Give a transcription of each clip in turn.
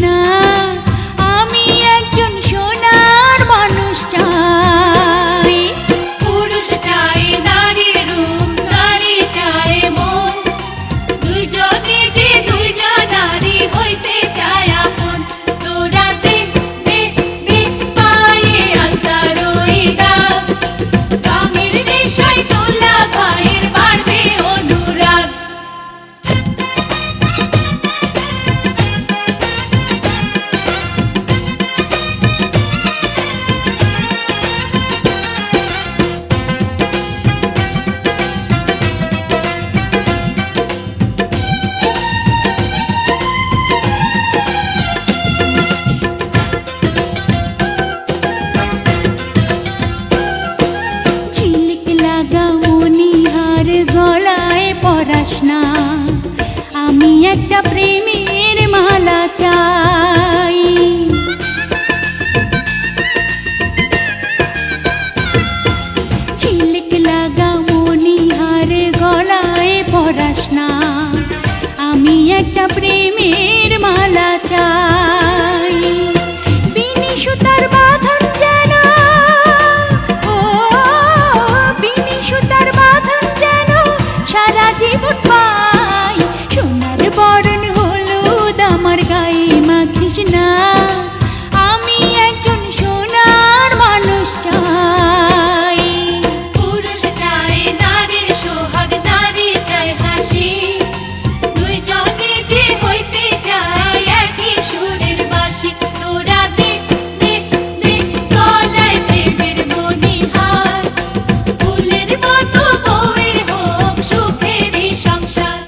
না, আমি একজন সোনার মানুষ চাই। পুরুষ চাই নারীর রূপ, নারী চাই মন, দুইজনে যে দুইজন নারী হইতে চায় আপন। তোরা দে দে দে পায়ে আলতার ওই দাগ, রঙের নেশায় দোলা ভাইয়ের বাড়বে অনুরাগ। ঝিলিক লাগা মনিহার গলায় পরাস না, আমি একটা প্রেমের মালা চাই। ঝিলিক লাগা মনিহার গলায় পরাস না, আমি একটা প্রেমের মালা চাই। বিনি সুতার বাঁধন যেন, ও বিনি সুতার বাঁধন যেন সারা জীবন পাই। সোনার বরণ হলুদ আমার গায়ে মাখিস না, আমি একজন সোনার মানুষ চাই। পুরুষ চাই নারীর সোহাগ, নারী চাই হাসি, দুইজনে যে হইতে চায় একই সুরের বাঁশি। তোরা দে দে দে গলায় প্রেমের মণিহার, ফুলের মতো বউয়ের হোক সুখেরই সংসার।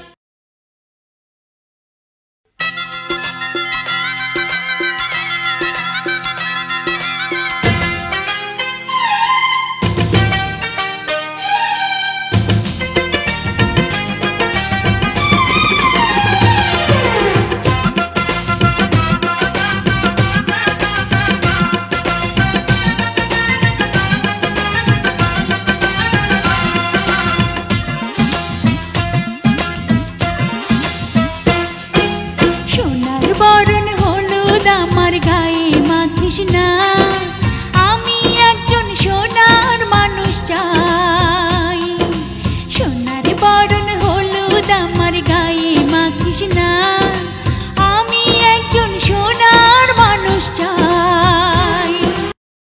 সোনার বরণ হলুদ আমার গায়ে মাখিস না, আমি একজন সোনার মানুষ চাই।